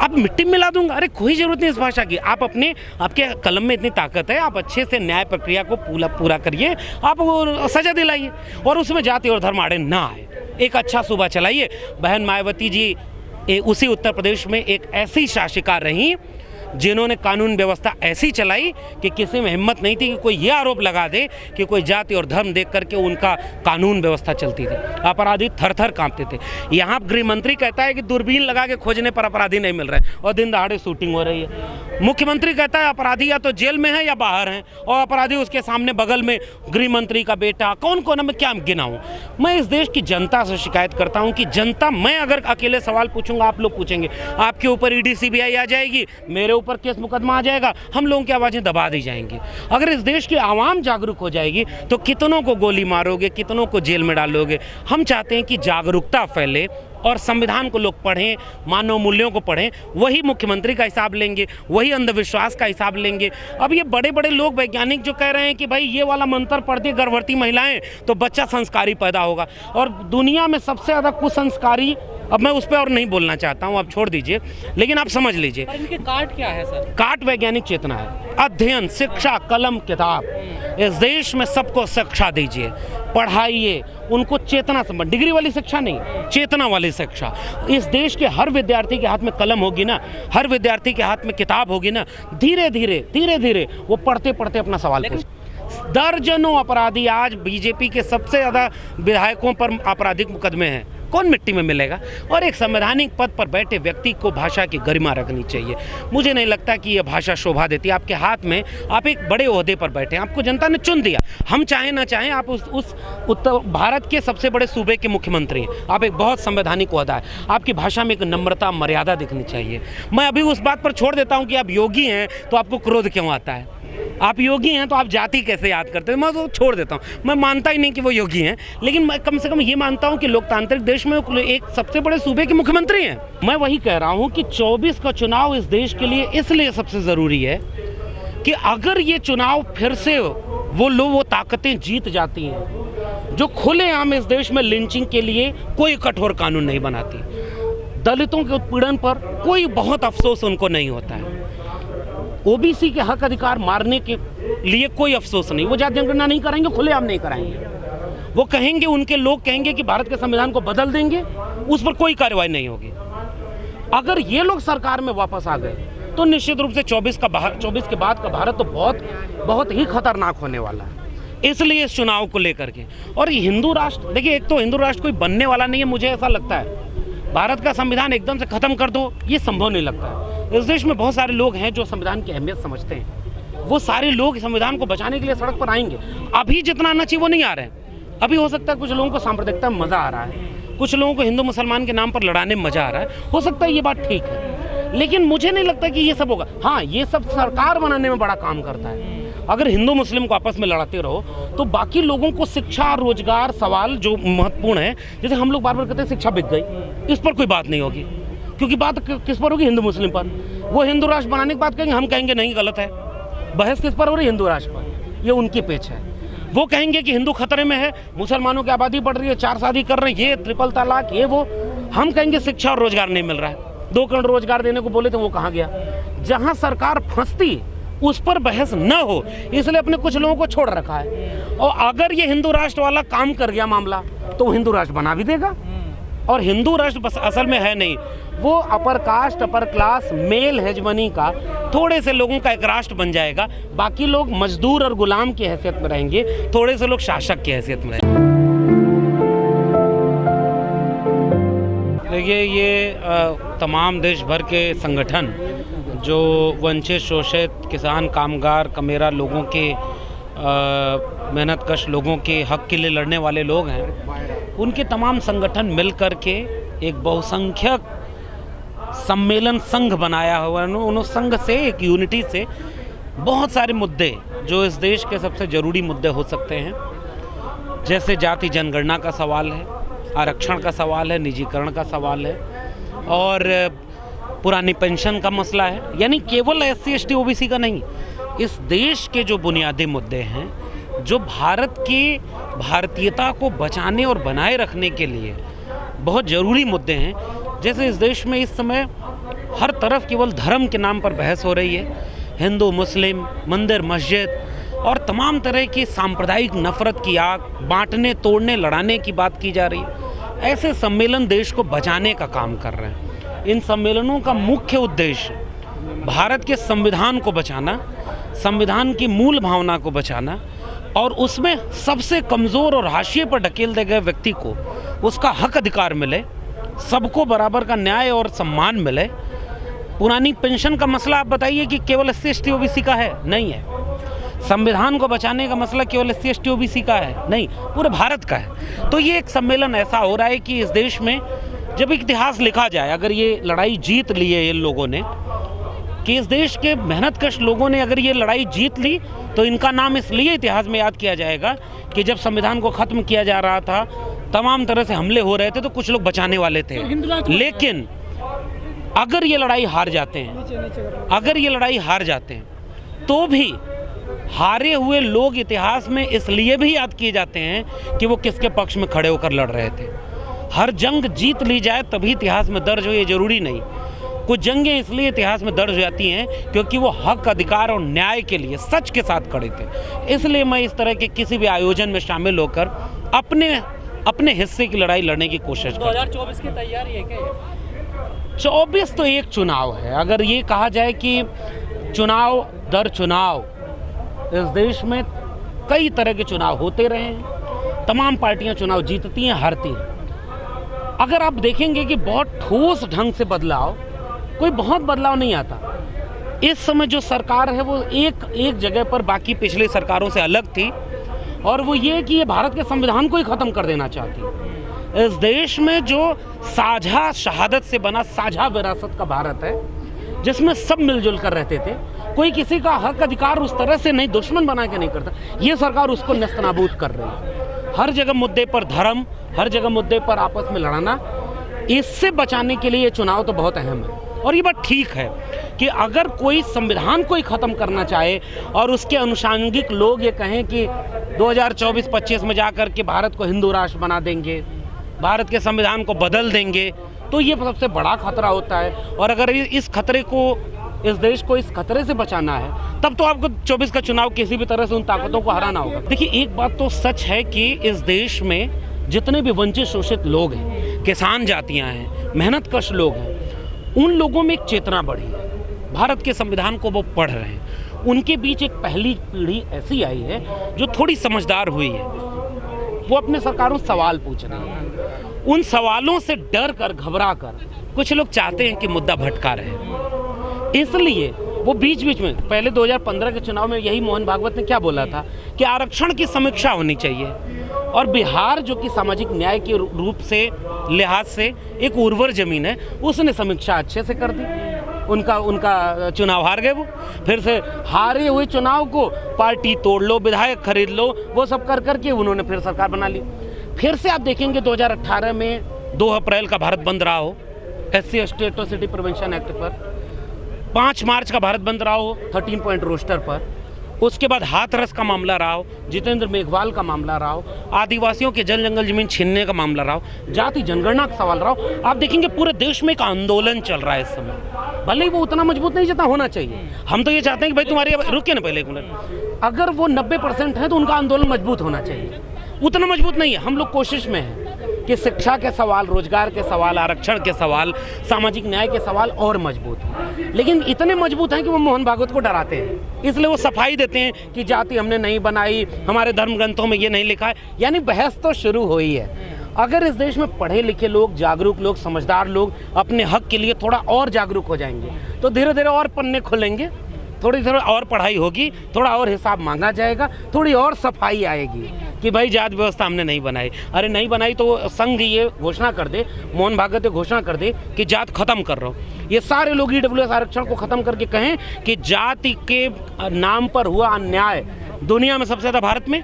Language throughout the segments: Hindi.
आप मिट्टी में मिला दूंगा, अरे कोई ज़रूरत नहीं इस भाषा की। आप आपके कलम में इतनी ताकत है, आप अच्छे से न्याय प्रक्रिया को पूरा करिए, आप वो सज़ा दिलाइए और उसमें जाति और धर्म आड़े ना आए। एक अच्छा सूबा चलाइए। बहन मायावती जी उसी उत्तर प्रदेश में एक ऐसी शासिका रहीं जिन्होंने कानून व्यवस्था ऐसी चलाई कि किसी में हिम्मत नहीं थी कि कोई ये आरोप लगा दे कि कोई जाति और धर्म देख करके उनका कानून व्यवस्था चलती थी। अपराधी थर थर कांपते थे। यहाँ गृह मंत्री कहता है कि दूरबीन लगा के खोजने पर अपराधी नहीं मिल रहे और दिन दहाड़े शूटिंग हो रही है। मुख्यमंत्री कहता है अपराधी या तो जेल में है या बाहर हैं और अपराधी उसके सामने बगल में गृह मंत्री का बेटा। कौन कौन है, मैं क्या गिनाऊँ। मैं इस देश की जनता से शिकायत करता हूँ कि जनता, मैं अगर अकेले सवाल पूछूंगा, आप लोग पूछेंगे, आपके ऊपर ईडी सीबीआई आ जाएगी, मेरे ऊपर केस मुकदमा आ जाएगा, हम लोगों की आवाज़ें दबा दी जाएंगी। अगर इस देश की आवाम जागरूक हो जाएगी तो कितनों को गोली मारोगे, कितनों को जेल में डालोगे। हम चाहते हैं कि जागरूकता फैले और संविधान को लोग पढ़ें, मानव मूल्यों को पढ़ें। वही मुख्यमंत्री का हिसाब लेंगे, वही अंधविश्वास का हिसाब लेंगे। अब ये बड़े बड़े लोग वैज्ञानिक जो कह रहे हैं कि भाई ये वाला मंत्र पढ़ती गर्भवती महिलाएं तो बच्चा संस्कारी पैदा होगा, और दुनिया में सबसे ज़्यादा कुसंस्कारी, अब मैं उस पर और नहीं बोलना चाहता हूँ, आप छोड़ दीजिए, लेकिन आप समझ लीजिए। इनके काट क्या है सर? काट वैज्ञानिक चेतना है, अध्ययन, शिक्षा, कलम, किताब। इस देश में सबको शिक्षा दीजिए, पढ़ाइए, उनको चेतना संबंध, डिग्री वाली शिक्षा नहीं, चेतना वाली शिक्षा। इस देश के हर विद्यार्थी के हाथ में कलम होगी ना, हर विद्यार्थी के हाथ में किताब होगी ना, धीरे धीरे वो पढ़ते पढ़ते अपना सवाल पूछ। दर्जनों अपराधी आज बीजेपी के सबसे ज़्यादा विधायकों पर आपराधिक मुकदमे हैं, कौन मिट्टी में मिलेगा। और एक संवैधानिक पद पर बैठे व्यक्ति को भाषा की गरिमा रखनी चाहिए। मुझे नहीं लगता कि यह भाषा शोभा देती है। आपके हाथ में, आप एक बड़े ओहदे पर बैठे हैं, आपको जनता ने चुन दिया। हम चाहें ना चाहें, आप उस उत्तर भारत के सबसे बड़े सूबे के मुख्यमंत्री हैं, आप एक बहुत संवैधानिक ओहदा है, आपकी भाषा में एक नम्रता, मर्यादा दिखनी चाहिए। मैं अभी उस बात पर छोड़ देता हूँ कि आप योगी हैं तो आपको क्रोध क्यों आता है, आप योगी हैं तो आप जाति कैसे याद करते हैं, मैं तो छोड़ देता हूँ। मैं मानता ही नहीं कि वो योगी हैं, लेकिन मैं कम से कम ये मानता हूँ कि लोकतांत्रिक देश में एक सबसे बड़े सूबे के मुख्यमंत्री हैं। मैं वही कह रहा हूँ कि 24 का चुनाव इस देश के लिए इसलिए सबसे ज़रूरी है कि अगर ये चुनाव फिर से वो ताकतें जीत जाती हैं जो खुलेआम इस देश में लिंचिंग के लिए कोई कठोर कानून नहीं बनाती, दलितों के उत्पीड़न पर कोई बहुत अफसोस उनको नहीं होता है, ओबीसी के हक अधिकार मारने के लिए कोई अफसोस नहीं, वो जाति जनगणना नहीं कराएंगे, खुलेआम नहीं कराएंगे। वो कहेंगे, उनके लोग कहेंगे कि भारत के संविधान को बदल देंगे, उस पर कोई कार्रवाई नहीं होगी। अगर ये लोग सरकार में वापस आ गए तो निश्चित रूप से 24 के बाद का भारत तो बहुत ही खतरनाक होने वाला है। इसलिए इस चुनाव को लेकर के, और हिंदू राष्ट्र, देखिए, एक तो हिंदू राष्ट्र कोई बनने वाला नहीं है, मुझे ऐसा लगता है। भारत का संविधान एकदम से खत्म कर दो, ये संभव नहीं लगता है। इस देश में बहुत सारे लोग हैं जो संविधान की अहमियत समझते हैं, वो सारे लोग संविधान को बचाने के लिए सड़क पर आएंगे। अभी जितना आना चाहिए वो नहीं आ रहे हैं। अभी हो सकता है कुछ लोगों को सांप्रदायिकता में मज़ा आ रहा है, कुछ लोगों को हिंदू मुसलमान के नाम पर लड़ाने में मज़ा आ रहा है, हो सकता है ये बात ठीक है, लेकिन मुझे नहीं लगता कि ये सब होगा। हाँ, ये सब सरकार बनाने में बड़ा काम करता है। अगर हिंदू मुस्लिम को आपस में लड़ाते रहो तो बाकी लोगों को शिक्षा, रोजगार, सवाल जो महत्वपूर्ण है, जैसे हम लोग बार बार कहते हैं शिक्षा बिक गई, इस पर कोई बात नहीं होगी, क्योंकि बात किस पर होगी, हिंदू मुस्लिम पर। वो हिंदू राष्ट्र बनाने की बात कहेंगे, हम कहेंगे नहीं, गलत है। बहस किस पर हो रही है, हिंदू राष्ट्र पर, ये उनकी पेच है। वो कहेंगे कि हिंदू खतरे में है, मुसलमानों की आबादी बढ़ रही है, 4 शादी कर रहे हैं, ये ट्रिपल तलाक, ये वो। हम कहेंगे शिक्षा और रोजगार नहीं मिल रहा है, 2 करोड़ रोजगार देने को बोले थे, वो कहाँ गया। जहाँ सरकार फंसती उस पर बहस न हो, इसलिए अपने कुछ लोगों को छोड़ रखा है। और अगर ये हिंदू राष्ट्र वाला काम कर गया मामला, तो हिंदू राष्ट्र बना भी देगा। और हिंदू राष्ट्र बस असल में है नहीं, वो upper caste, upper class, male hegemony का थोड़े से लोगों का एक राष्ट्र बन जाएगा। बाकी लोग मजदूर और गुलाम की हैसियत में रहेंगे, थोड़े से लोग शासक की हैसियत में रहेंगे। देखिए, ये तमाम देश भर के संगठन जो वंचित, शोषित, किसान, कामगार, कमेरा लोगों के, मेहनतकश लोगों के हक के लिए लड़ने वाले लोग हैं, उनके तमाम संगठन मिल कर के एक बहुसंख्यक सम्मेलन संघ बनाया हुआ है। उन संघ से, एक यूनिटी से बहुत सारे मुद्दे जो इस देश के सबसे ज़रूरी मुद्दे हो सकते हैं, जैसे जाति जनगणना का सवाल है, आरक्षण का सवाल है, निजीकरण का सवाल है, और पुरानी पेंशन का मसला है, यानी केवल SC, ST, OBC का नहीं, इस देश के जो बुनियादी मुद्दे हैं, जो भारत की भारतीयता को बचाने और बनाए रखने के लिए बहुत ज़रूरी मुद्दे हैं। जैसे इस देश में इस समय हर तरफ केवल धर्म के नाम पर बहस हो रही है। हिंदू मुस्लिम, मंदिर मस्जिद और तमाम तरह की सांप्रदायिक नफरत की आग, बांटने तोड़ने लड़ाने की बात की जा रही है। ऐसे सम्मेलन देश को बचाने का काम कर रहे हैं। इन सम्मेलनों का मुख्य उद्देश्य भारत के संविधान को बचाना, संविधान की मूल भावना को बचाना और उसमें सबसे कमज़ोर और हाशिए पर ढकेल दिए गए व्यक्ति को उसका हक अधिकार मिले, सबको बराबर का न्याय और सम्मान मिले। पुरानी पेंशन का मसला आप बताइए कि केवल SC ST OBC का है? नहीं है। संविधान को बचाने का मसला केवल SC ST OBC का है? नहीं, पूरे भारत का है। तो ये एक सम्मेलन ऐसा हो रहा है कि इस देश में जब इतिहास लिखा जाए, अगर ये लड़ाई जीत ली है इन लोगों ने, कि इस देश के मेहनतकश लोगों ने अगर ये लड़ाई जीत ली, तो इनका नाम इसलिए इतिहास में याद किया जाएगा कि जब संविधान को ख़त्म किया जा रहा था, तमाम तरह से हमले हो रहे थे, तो कुछ लोग बचाने वाले थे। लेकिन अगर ये लड़ाई हार जाते हैं, तो भी हारे हुए लोग इतिहास में इसलिए भी याद किए जाते हैं कि वो किसके पक्ष में खड़े होकर लड़ रहे थे। हर जंग जीत ली जाए तभी इतिहास में दर्ज हो, ये जरूरी नहीं। कुछ जंगें इसलिए इतिहास में दर्ज हो जाती हैं क्योंकि वो हक, अधिकार और न्याय के लिए सच के साथ खड़े थे। इसलिए मैं इस तरह के किसी भी आयोजन में शामिल होकर अपने हिस्से की लड़ाई लड़ने की कोशिश करता हूं। 2024 की तैयारी है क्या? 24 तो एक चुनाव है। अगर ये कहा जाए कि चुनाव दर चुनाव इस देश में कई तरह के चुनाव होते रहे हैं, तमाम पार्टियां चुनाव जीतती हैं, हारती हैं। अगर आप देखेंगे कि बहुत ठोस ढंग से बदलाव, कोई बहुत बदलाव नहीं आता। इस समय जो सरकार है वो एक जगह पर बाकी पिछली सरकारों से अलग थी, और वो ये कि ये भारत के संविधान को ही ख़त्म कर देना चाहती है। इस देश में जो साझा शहादत से बना साझा विरासत का भारत है, जिसमें सब मिलजुल कर रहते थे, कोई किसी का हक अधिकार उस तरह से नहीं, दुश्मन बना के नहीं करता, ये सरकार उसको नेस्तनाबूद कर रही है। हर जगह मुद्दे पर धर्म, हर जगह मुद्दे पर आपस में लड़ाना, इससे बचाने के लिए ये चुनाव तो बहुत अहम है। और ये बात ठीक है कि अगर कोई संविधान को ही ख़त्म करना चाहे और उसके अनुषांगिक लोग ये कहें कि 2024-25 में जाकर के भारत को हिंदू राष्ट्र बना देंगे, भारत के संविधान को बदल देंगे, तो ये सबसे बड़ा खतरा होता है। और अगर इस खतरे को, इस देश को इस खतरे से बचाना है, तब तो आपको 24 का चुनाव किसी भी तरह से उन ताकतों को हराना होगा। देखिए, एक बात तो सच है कि इस देश में जितने भी वंचित शोषित लोग हैं, किसान जातियाँ हैं, मेहनतकश लोग हैं, उन लोगों में एक चेतना बढ़ी है। भारत के संविधान को वो पढ़ रहे हैं। उनके बीच एक पहली पीढ़ी ऐसी आई है जो थोड़ी समझदार हुई है। वो अपने सरकारों से सवाल पूछ रहे हैं। उन सवालों से डर कर, घबरा कर कुछ लोग चाहते हैं कि मुद्दा भटका रहे, इसलिए वो बीच बीच में, पहले 2015 के चुनाव में यही मोहन भागवत ने क्या बोला था कि आरक्षण की समीक्षा होनी चाहिए, और बिहार जो कि सामाजिक न्याय के रूप से, लिहाज से एक उर्वर जमीन है, उसने समीक्षा अच्छे से कर दी। उनका चुनाव हार गए। वो फिर से हारे हुए चुनाव को पार्टी तोड़ लो, विधायक खरीद लो, वो सब कर करके उन्होंने फिर सरकार बना ली। फिर से आप देखेंगे 2018 में 2 अप्रैल का भारत बंद रहा हो SC ST atrocity prevention act पर, 5 मार्च का भारत बंद रहा हो 13 पॉइंट रोस्टर पर, उसके बाद हाथरस का मामला रहा हो, जितेंद्र मेघवाल का मामला रहा हो, आदिवासियों के जल जंगल जमीन छीनने का मामला रहा हो, जाति जनगणना का सवाल रहा हो। आप देखेंगे पूरे देश में एक आंदोलन चल रहा है इस समय। भले ही वो उतना मजबूत नहीं जितना होना चाहिए। हम तो ये चाहते हैं कि भाई तुम्हारी, रुकिए ना पहले एक मिनट, अगर वो 90% है तो उनका आंदोलन मजबूत होना चाहिए। उतना मजबूत नहीं है। हम लोग कोशिश में हैं कि शिक्षा के सवाल, रोजगार के सवाल, आरक्षण के सवाल, सामाजिक न्याय के सवाल और मजबूत हैं, लेकिन इतने मजबूत हैं कि वो मोहन भागवत को डराते हैं। इसलिए वो सफाई देते हैं कि जाति हमने नहीं बनाई, हमारे धर्म ग्रंथों में ये नहीं लिखा है। यानी बहस तो शुरू हुई है। अगर इस देश में पढ़े लिखे लोग, जागरूक लोग, समझदार लोग अपने हक के लिए थोड़ा और जागरूक हो जाएंगे, तो धीरे धीरे और पन्ने खुलेंगे, थोड़ी और पढ़ाई होगी, थोड़ा और हिसाब मांगा जाएगा, थोड़ी और सफाई आएगी कि भाई जात व्यवस्था हमने नहीं बनाई। अरे नहीं बनाई तो संघ ये घोषणा कर दे, मोहन भागवत ये घोषणा कर दे कि जात खत्म कर रहा हूँ। ये सारे लोग EWS आरक्षण को खत्म करके कहें कि जाति के नाम पर हुआ अन्याय दुनिया में सबसे ज़्यादा भारत में,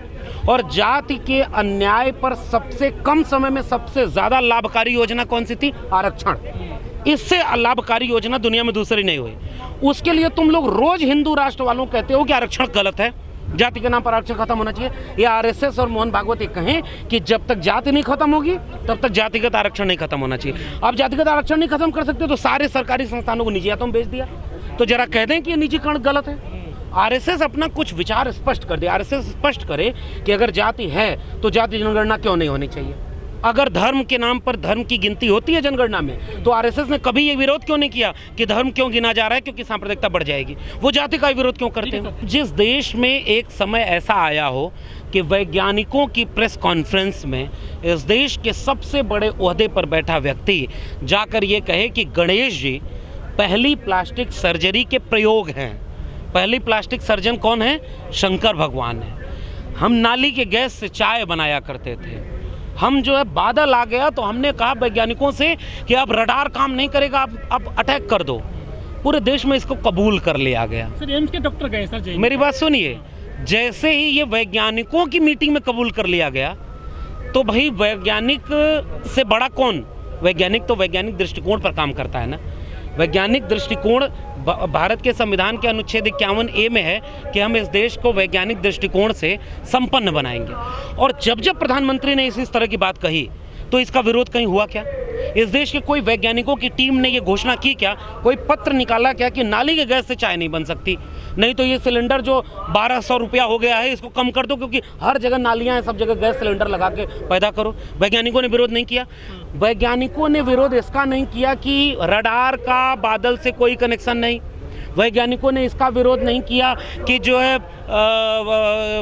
और जाति के अन्याय पर सबसे कम समय में सबसे ज़्यादा लाभकारी योजना कौन सी थी? आरक्षण। इससे लाभकारी योजना दुनिया में दूसरी नहीं हुई। उसके लिए तुम लोग रोज हिंदू राष्ट्र वालों कहते हो कि आरक्षण गलत है, जाति के नाम पर आरक्षण खत्म होना चाहिए। ये आरएसएस और मोहन भागवत ये कहें कि जब तक जाति नहीं खत्म होगी तब तक जातिगत आरक्षण नहीं खत्म होना चाहिए। अब जातिगत आरक्षण नहीं खत्म कर सकते तो सारे सरकारी संस्थानों को निजीतों में बेच दिया, तो जरा कह दें कि ये निजीकरण गलत है। आरएसएस अपना कुछ विचार स्पष्ट कर दे। आरएसएस स्पष्ट करे कि अगर जाति है तो जाति जनगणना क्यों नहीं होनी चाहिए। अगर धर्म के नाम पर धर्म की गिनती होती है जनगणना में, तो आरएसएस ने कभी ये विरोध क्यों नहीं किया कि धर्म क्यों गिना जा रहा है, क्योंकि सांप्रदायिकता बढ़ जाएगी। वो जाति का विरोध क्यों करते हैं। जिस देश में एक समय ऐसा आया हो कि वैज्ञानिकों की प्रेस कॉन्फ्रेंस में इस देश के सबसे बड़े ओहदे पर बैठा व्यक्ति जाकर ये कहे कि गणेश जी पहली प्लास्टिक सर्जरी के प्रयोग हैं। पहली प्लास्टिक सर्जन कौन है? शंकर भगवान है। हम नाली के गैस से चाय बनाया करते थे। हम जो है बादल आ गया तो हमने कहा वैज्ञानिकों से कि अब रडार काम नहीं करेगा, अब अटैक कर दो। पूरे देश में इसको कबूल कर लिया गया। सर एम्स के डॉक्टर गए सर जी। मेरी बात सुनिए, जैसे ही ये वैज्ञानिकों की मीटिंग में कबूल कर लिया गया तो भाई वैज्ञानिक से बड़ा कौन? वैज्ञानिक तो वैज्ञानिक दृष्टिकोण पर काम करता है ना। वैज्ञानिक दृष्टिकोण भारत के संविधान के अनुच्छेद 51A में है कि हम इस देश को वैज्ञानिक दृष्टिकोण से संपन्न बनाएंगे। और जब जब प्रधानमंत्री ने इस तरह की बात कही तो इसका विरोध कहीं हुआ क्या? इस देश के कोई वैज्ञानिकों की टीम ने ये घोषणा की क्या? कोई पत्र निकाला क्या कि नाली के गैस से चाय नहीं बन सकती? नहीं तो ये सिलेंडर जो 1200 रुपया हो गया है इसको कम कर दो, क्योंकि हर जगह नालियां हैं, सब जगह गैस सिलेंडर लगा के पैदा करो। वैज्ञानिकों ने विरोध नहीं किया। वैज्ञानिकों ने विरोध इसका नहीं किया कि रडार का बादल से कोई कनेक्शन नहीं। वैज्ञानिकों ने इसका विरोध नहीं किया कि जो है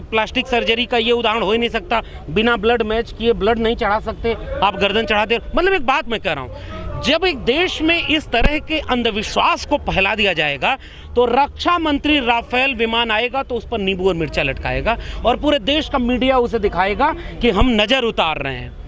प्लास्टिक सर्जरी का ये उदाहरण हो ही नहीं सकता, बिना ब्लड मैच किए ब्लड नहीं चढ़ा सकते, आप गर्दन चढ़ाते। मतलब एक बात मैं कह रहा हूँ, जब एक देश में इस तरह के अंधविश्वास को फैला दिया जाएगा तो रक्षा मंत्री राफेल विमान आएगा तो उस पर नींबू और मिर्चा लटकाएगा और पूरे देश का मीडिया उसे दिखाएगा कि हम नज़र उतार रहे हैं।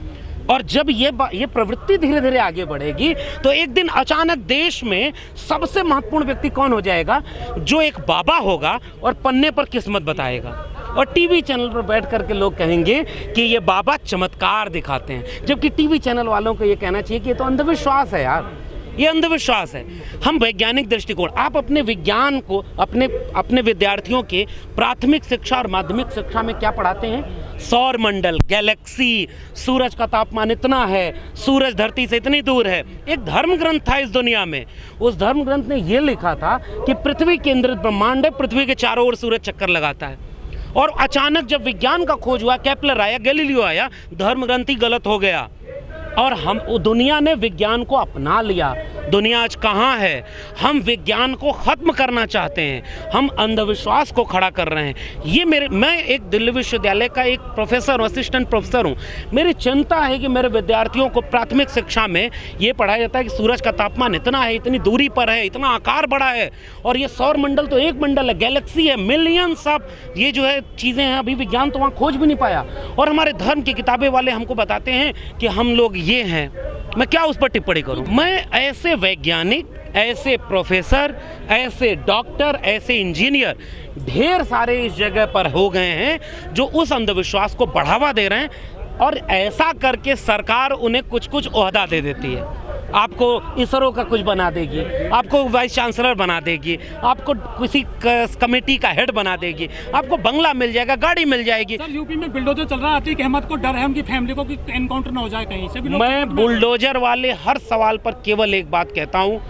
और जब ये प्रवृत्ति धीरे धीरे आगे बढ़ेगी तो एक दिन अचानक देश में सबसे महत्वपूर्ण व्यक्ति कौन हो जाएगा? जो एक बाबा होगा और पन्ने पर किस्मत बताएगा और टीवी चैनल पर बैठ करके लोग कहेंगे कि ये बाबा चमत्कार दिखाते हैं। जबकि टीवी चैनल वालों को ये कहना चाहिए कि ये तो अंधविश्वास है यार, ये अंधविश्वास है। हम वैज्ञानिक दृष्टिकोण, आप अपने विज्ञान को अपने विद्यार्थियों के प्राथमिक शिक्षा और माध्यमिक शिक्षा में क्या पढ़ाते हैं? सौर मंडल, गैलेक्सी, सूरज का तापमान इतना है, सूरज धरती से इतनी दूर है। एक धर्म ग्रंथ था इस दुनिया में, उस धर्म ग्रंथ ने यह लिखा था कि पृथ्वी केंद्रित ब्रह्मांड है, पृथ्वी के चारों ओर सूरज चक्कर लगाता है। और अचानक जब विज्ञान का खोज हुआ, केपलर आया, गैलीलियो आया, धर्म ग्रंथ ही गलत हो गया और हम दुनिया ने विज्ञान को अपना लिया। दुनिया आज कहाँ है? हम विज्ञान को ख़त्म करना चाहते हैं, हम अंधविश्वास को खड़ा कर रहे हैं। मैं एक दिल्ली विश्वविद्यालय का एक प्रोफेसर हूँ, असिस्टेंट प्रोफेसर हूँ। मेरी चिंता है कि मेरे विद्यार्थियों को प्राथमिक शिक्षा में ये पढ़ाया जाता है कि सूरज का तापमान इतना है, इतनी दूरी पर है, इतना आकार बड़ा है और ये सौर मंडल तो एक मंडल है, गैलेक्सी है, मिलियंस ऑफ ये जो है चीज़ें हैं, अभी विज्ञान तो वहाँ खोज भी नहीं पाया। और हमारे धर्म की किताबें वाले हमको बताते हैं कि हम लोग ये हैं। मैं क्या उस पर टिप्पणी करूं? मैं ऐसे वैज्ञानिक, ऐसे प्रोफेसर, ऐसे डॉक्टर, ऐसे इंजीनियर ढेर सारे इस जगह पर हो गए हैं जो उस अंधविश्वास को बढ़ावा दे रहे हैं और ऐसा करके सरकार उन्हें कुछ कुछ ओहदा दे देती है। आपको इसरो का कुछ बना देगी, आपको वाइस चांसलर बना देगी, आपको किसी कमेटी का हेड बना देगी, आपको बंगला मिल जाएगा, गाड़ी मिल जाएगी। सर यूपी में बुलडोजर चल रहा है, अतीक अहमद को डर है उनकी फैमिली को कि एनकाउंटर ना हो जाए कहीं से भी। मैं बुलडोजर वाले हर सवाल पर केवल एक बात कहता हूँ,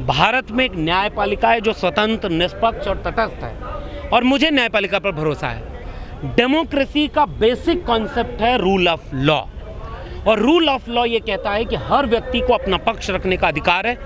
भारत में एक न्यायपालिका है जो स्वतंत्र, निष्पक्ष और तटस्थ है और मुझे न्यायपालिका पर भरोसा है। डेमोक्रेसी का बेसिक कॉन्सेप्ट है रूल ऑफ लॉ और रूल ऑफ लॉ ये कहता है कि हर व्यक्ति को अपना पक्ष रखने का अधिकार है।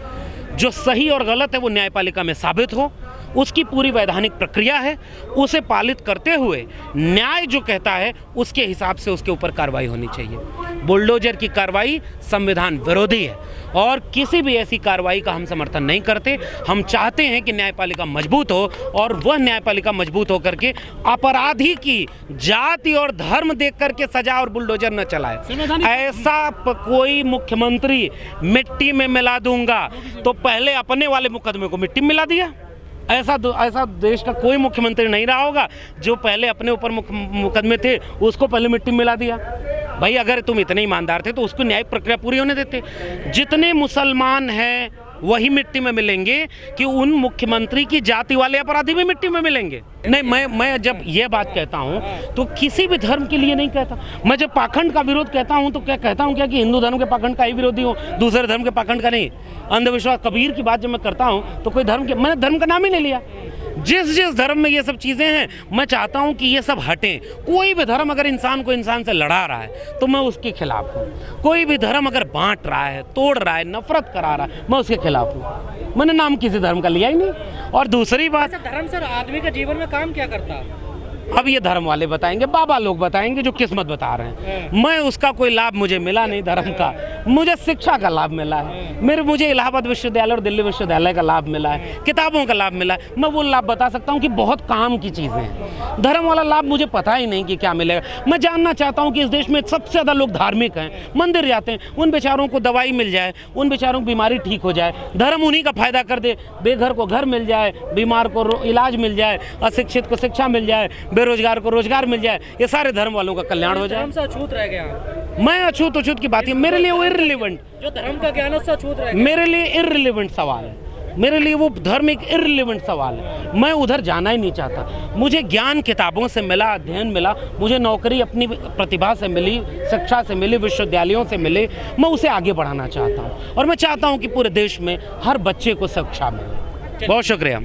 जो सही और गलत है वो न्यायपालिका में साबित हो, उसकी पूरी वैधानिक प्रक्रिया है, उसे पालित करते हुए न्याय जो कहता है उसके हिसाब से उसके ऊपर कार्रवाई होनी चाहिए। बुलडोजर की कार्रवाई संविधान विरोधी है और किसी भी ऐसी कार्रवाई का हम समर्थन नहीं करते। हम चाहते हैं कि न्यायपालिका मजबूत हो और वह न्यायपालिका मजबूत होकर के अपराधी की जाति और धर्म देख करके सजा और बुलडोजर न चलाए। ऐसा कोई मुख्यमंत्री मिट्टी में मिला दूंगा तो पहले अपने वाले मुकदमे को मिट्टी में मिला दिया। ऐसा देश का कोई मुख्यमंत्री नहीं रहा होगा जो पहले अपने ऊपर मुकदमे थे उसको पहले मिट्टी में मिला दिया। भाई अगर तुम इतने ईमानदार थे तो उसको न्यायिक प्रक्रिया पूरी होने देते। जितने मुसलमान हैं वही मिट्टी में मिलेंगे कि उन मुख्यमंत्री की जाति वाले अपराधी भी मिट्टी में मिलेंगे। नहीं, मैं जब ये बात कहता हूँ तो किसी भी धर्म के लिए नहीं कहता। मैं जब पाखंड का विरोध कहता हूँ तो क्या कहता हूँ क्या कि हिंदू धर्म के पाखंड का ही विरोधी हूँ, दूसरे धर्म के पाखंड का नहीं। अंधविश्वास कबीर की बात जब मैं करता हूँ तो कोई धर्म के, मैंने धर्म का नाम ही नहीं लिया। जिस धर्म में ये सब चीज़ें हैं मैं चाहता हूँ कि ये सब हटें। कोई भी धर्म अगर इंसान को इंसान से लड़ा रहा है तो मैं उसके खिलाफ हूँ। कोई भी धर्म अगर बांट रहा है, तोड़ रहा है, नफरत करा रहा है, मैं उसके खिलाफ हूँ। मैंने नाम किसी धर्म का लिया ही नहीं। और दूसरी बात, धर्म सर आदमी के जीवन में काम क्या करता है? अब ये धर्म वाले बताएंगे, बाबा लोग बताएंगे जो किस्मत बता रहे हैं। मैं उसका कोई लाभ मुझे मिला नहीं धर्म का, मुझे शिक्षा का लाभ मिला है। मुझे इलाहाबाद विश्वविद्यालय और दिल्ली विश्वविद्यालय का लाभ मिला है, किताबों का लाभ मिला है। मैं वो लाभ बता सकता हूँ कि बहुत काम की चीज़ें हैं। धर्म वाला लाभ मुझे पता ही नहीं कि क्या मिलेगा। मैं जानना चाहता हूँ कि इस देश में सबसे ज़्यादा लोग धार्मिक हैं, मंदिर जाते हैं, उन बेचारों को दवाई मिल जाए, उन बेचारों की बीमारी ठीक हो जाए, धर्म उन्हीं का फायदा कर दे। बेघर को घर मिल जाए, बीमार को इलाज मिल जाए, अशिक्षित को शिक्षा मिल जाए, बेरोजगार को रोजगार मिल जाए, ये सारे धर्म वालों का कल्याण हो जाए। धर्म से अछूत रह गया। मैं अछूत की बात है, मेरे लिए वो इररिलेवेंट, जो धर्म का ज्ञान है उससे अछूत रह गया। मेरे लिए इररिलेवेंट सवाल है। मेरे लिए वो धर्म एक इररिलेवेंट सवाल है। मैं उधर जाना ही नहीं चाहता। मुझे ज्ञान किताबों से मिला, अध्ययन मिला, मुझे नौकरी अपनी प्रतिभा से मिली, शिक्षा से मिली, विश्वविद्यालयों से मिले। मैं उसे आगे बढ़ाना चाहता हूँ और मैं चाहता हूँ कि पूरे देश में हर बच्चे को शिक्षा मिले। बहुत शुक्रिया।